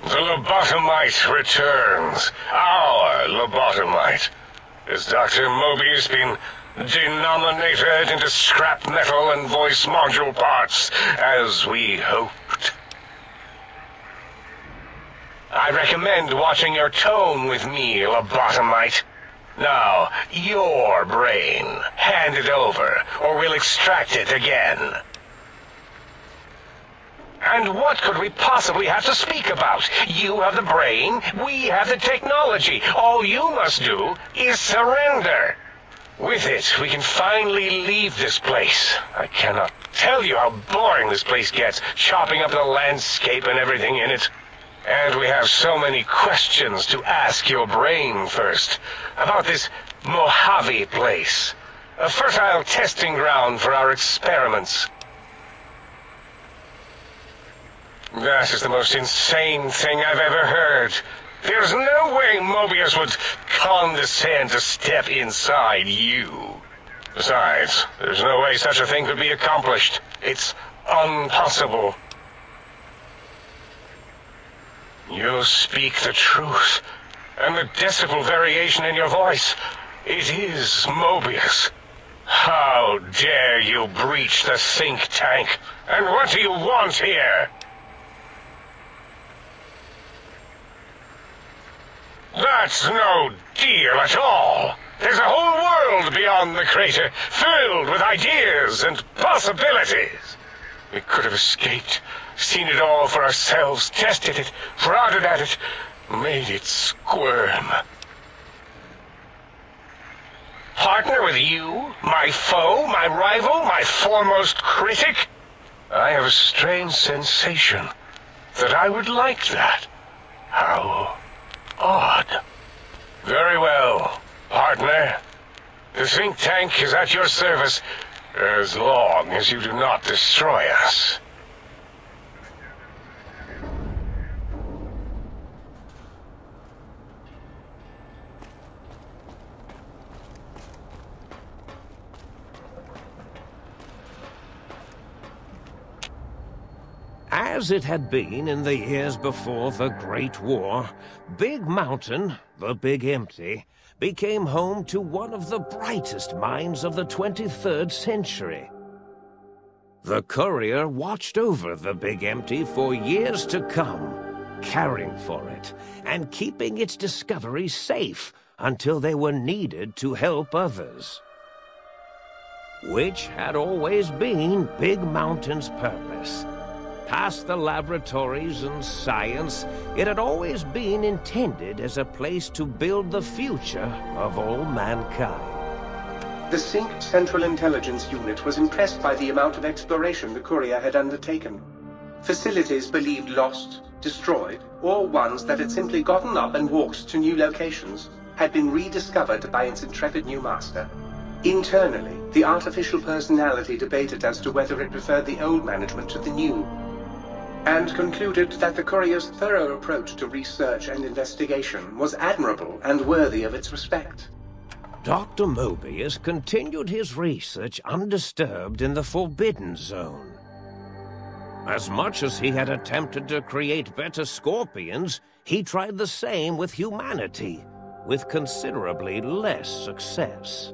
The lobotomite returns. Our lobotomite. Has Dr. Mobius been denominated into scrap metal and voice module parts, as we hoped? I recommend watching your tone with me, lobotomite. Now, your brain. Hand it over, or we'll extract it again. And what could we possibly have to speak about? You have the brain, we have the technology. All you must do is surrender. With it, we can finally leave this place. I cannot tell you how boring this place gets, chopping up the landscape and everything in it. And we have so many questions to ask your brain first. About this Mojave place. A fertile testing ground for our experiments. That is the most insane thing I've ever heard. There's no way Mobius would condescend to step inside you. Besides, there's no way such a thing could be accomplished. It's impossible. You speak the truth, and the decibel variation in your voice, it is Mobius. How dare you breach the think tank? And what do you want here? That's no deal at all. There's a whole world beyond the crater, filled with ideas and possibilities. We could have escaped, seen it all for ourselves, tested it, prodded at it, made it squirm. Partner with you, my foe, my rival, my foremost critic? I have a strange sensation that I would like that. How odd. Very well, partner. The think tank is at your service as long as you do not destroy us. As it had been in the years before the Great War, Big Mountain, the Big Empty, became home to one of the brightest minds of the 23rd century. The courier watched over the Big Empty for years to come, caring for it and keeping its discoveries safe until they were needed to help others. Which had always been Big Mountain's purpose. Past the laboratories and science, it had always been intended as a place to build the future of all mankind. The Sync Central Intelligence Unit was impressed by the amount of exploration the courier had undertaken. Facilities believed lost, destroyed, or ones that had simply gotten up and walked to new locations had been rediscovered by its intrepid new master. Internally, the artificial personality debated as to whether it preferred the old management to the new, and concluded that the courier's thorough approach to research and investigation was admirable and worthy of its respect. Dr. Mobius continued his research undisturbed in the Forbidden Zone. As much as he had attempted to create better scorpions, he tried the same with humanity, with considerably less success.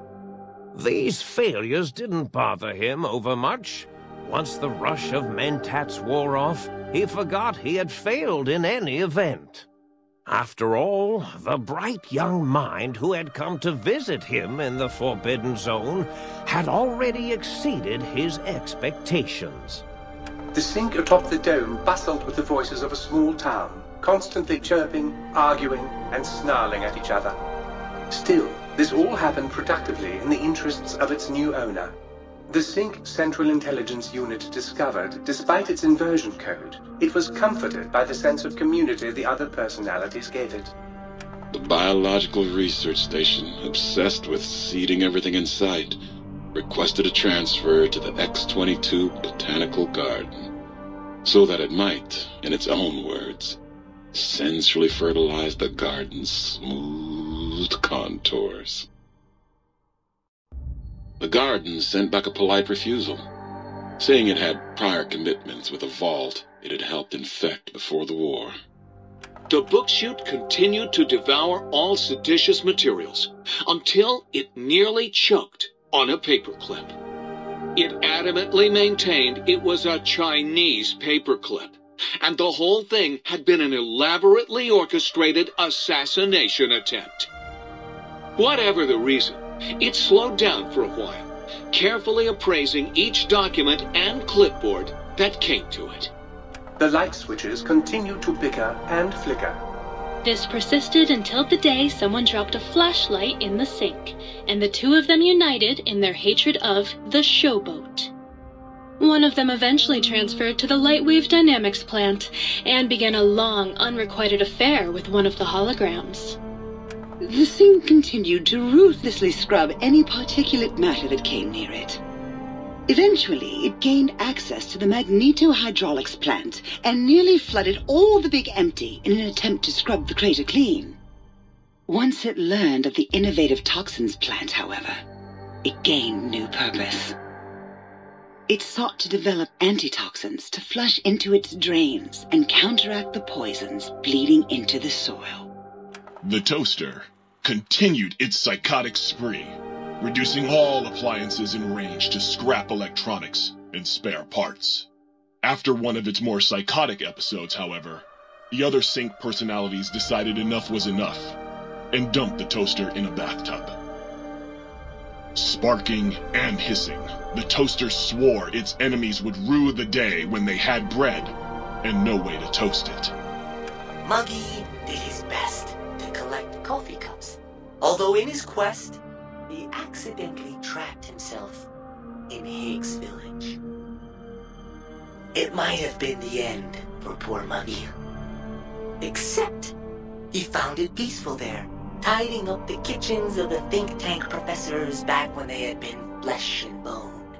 These failures didn't bother him overmuch. Once the rush of mentats wore off, he forgot he had failed in any event. After all, the bright young mind who had come to visit him in the Forbidden Zone had already exceeded his expectations. The Sync atop the dome bustled with the voices of a small town, constantly chirping, arguing, and snarling at each other. Still, this all happened productively in the interests of its new owner. The Sync Central Intelligence Unit discovered, despite its inversion code, it was comforted by the sense of community the other personalities gave it. The Biological Research Station, obsessed with seeding everything in sight, requested a transfer to the X-22 Botanical Garden, so that it might, in its own words, sensually fertilize the garden's smooth contours. The garden sent back a polite refusal, saying it had prior commitments with a vault it had helped infect before the war. The book chute continued to devour all seditious materials until it nearly choked on a paperclip. It adamantly maintained it was a Chinese paperclip, and the whole thing had been an elaborately orchestrated assassination attempt. Whatever the reason, it slowed down for a while, carefully appraising each document and clipboard that came to it. The light switches continued to bicker and flicker. This persisted until the day someone dropped a flashlight in the sink, and the two of them united in their hatred of the Showboat. One of them eventually transferred to the Lightwave Dynamics plant, and began a long, unrequited affair with one of the holograms. The sink continued to ruthlessly scrub any particulate matter that came near it. Eventually, it gained access to the magneto-hydraulics plant and nearly flooded all the Big Empty in an attempt to scrub the crater clean. Once it learned of the innovative toxins plant, however, it gained new purpose. It sought to develop antitoxins to flush into its drains and counteract the poisons bleeding into the soil. The toaster continued its psychotic spree, reducing all appliances in range to scrap electronics and spare parts. After one of its more psychotic episodes, however, the other sink personalities decided enough was enough and dumped the toaster in a bathtub. Sparking and hissing, the toaster swore its enemies would rue the day when they had bread and no way to toast it. Muggy did his best to collect coffee cups, although in his quest, he accidentally trapped himself in Higgs Village. It might have been the end for poor Muggy. Except, he found it peaceful there, tidying up the kitchens of the think tank professors back when they had been flesh and bone.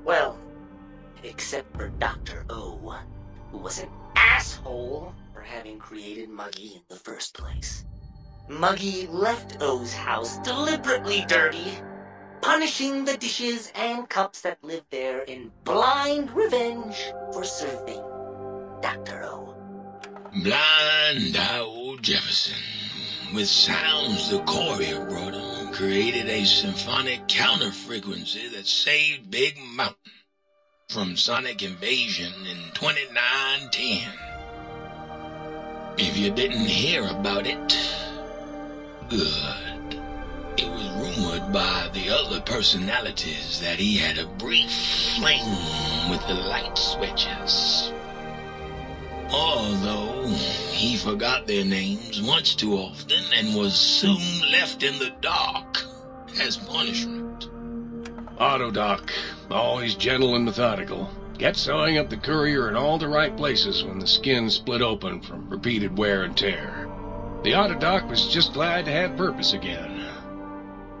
Well, except for Dr. O, who was an asshole for having created Muggy in the first place. Muggy left O's house deliberately dirty, punishing the dishes and cups that lived there in blind revenge for serving Dr. O. Blind old Jefferson, with sounds the courier brought him, created a symphonic counter-frequency that saved Big Mountain from sonic invasion in 2910. If you didn't hear about it, good. It was rumored by the other personalities that he had a brief fling with the light switches. Although he forgot their names much too often and was soon left in the dark as punishment. Autodoc, always gentle and methodical, kept sewing up the courier in all the right places when the skin split open from repeated wear and tear. The Autodoc was just glad to have purpose again.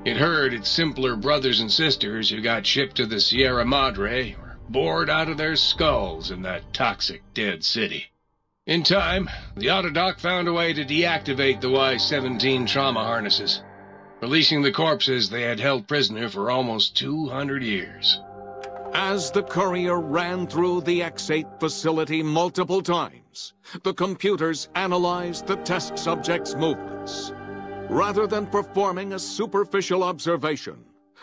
It heard its simpler brothers and sisters who got shipped to the Sierra Madre were bored out of their skulls in that toxic dead city. In time, the Autodoc found a way to deactivate the Y-17 trauma harnesses, releasing the corpses they had held prisoner for almost 200 years. As the courier ran through the X-8 facility multiple times, the computers analyzed the test subject's movements. Rather than performing a superficial observation,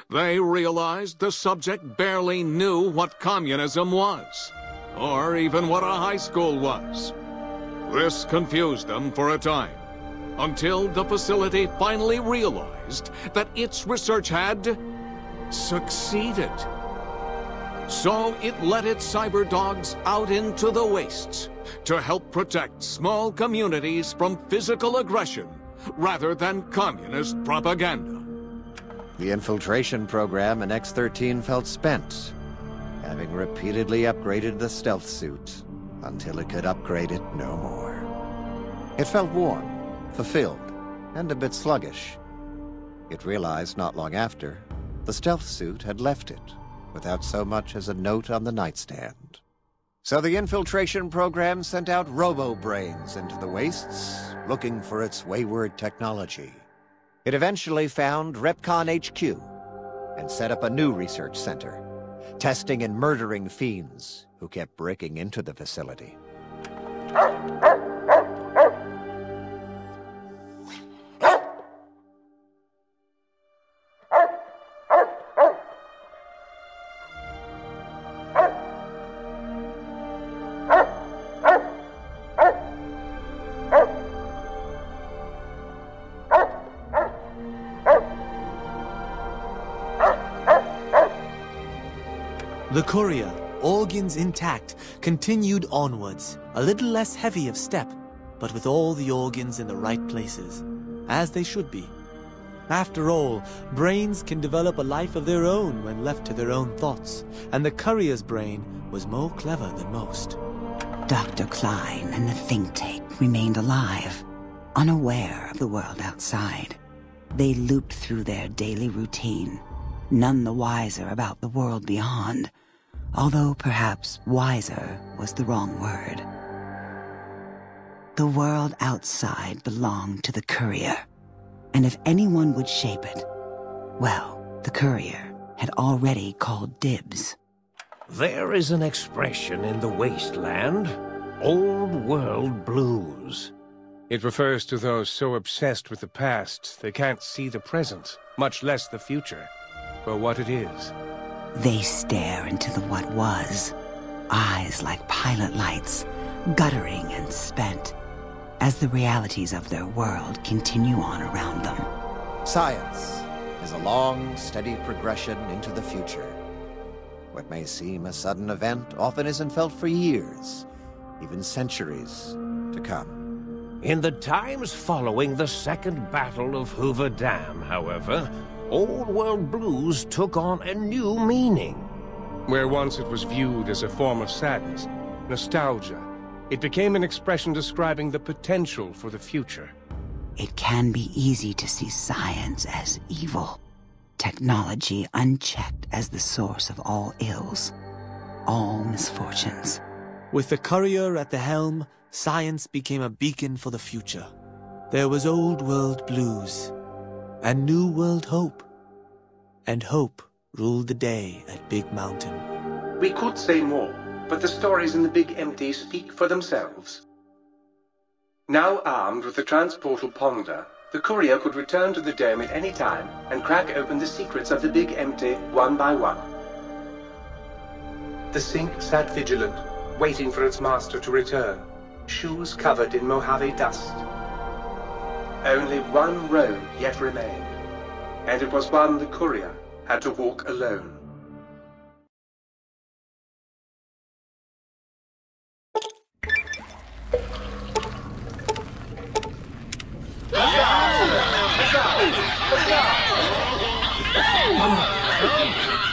they realized the subject barely knew what communism was, or even what a high school was. This confused them for a time, until the facility finally realized that its research had succeeded. So it let its cyber dogs out into the wastes to help protect small communities from physical aggression rather than communist propaganda. The infiltration program in X-13 felt spent, having repeatedly upgraded the stealth suit until it could upgrade it no more. It felt warm, fulfilled, and a bit sluggish. It realized not long after, the stealth suit had left it, without so much as a note on the nightstand. So the infiltration program sent out robo-brains into the wastes, looking for its wayward technology. It eventually found Repcon HQ, and set up a new research center, testing and murdering fiends who kept breaking into the facility. The courier, organs intact, continued onwards, a little less heavy of step, but with all the organs in the right places, as they should be. After all, brains can develop a life of their own when left to their own thoughts, and the courier's brain was more clever than most. Dr. Klein and the think tank remained alive, unaware of the world outside. They looped through their daily routine, none the wiser about the world beyond, although perhaps wiser was the wrong word. The world outside belonged to the courier, and if anyone would shape it, well, the courier had already called dibs. There is an expression in the wasteland, old world blues. It refers to those so obsessed with the past they can't see the present, much less the future, for what it is. They stare into the what was, eyes like pilot lights, guttering and spent, as the realities of their world continue on around them. Science is a long, steady progression into the future. What may seem a sudden event often isn't felt for years, even centuries to come. In the times following the Second Battle of Hoover Dam, however, Old World Blues took on a new meaning. Where once it was viewed as a form of sadness, nostalgia, it became an expression describing the potential for the future. It can be easy to see science as evil, technology unchecked as the source of all ills, all misfortunes. With the courier at the helm, science became a beacon for the future. There was old world blues, and new world hope. And hope ruled the day at Big Mountain. We could say more, but the stories in the Big Empty speak for themselves. Now armed with the transportal Ponder, the courier could return to the dome at any time and crack open the secrets of the Big Empty one by one. The sink sat vigilant, waiting for its master to return, shoes covered in Mojave dust. Only one road yet remained, and it was one the courier had to walk alone.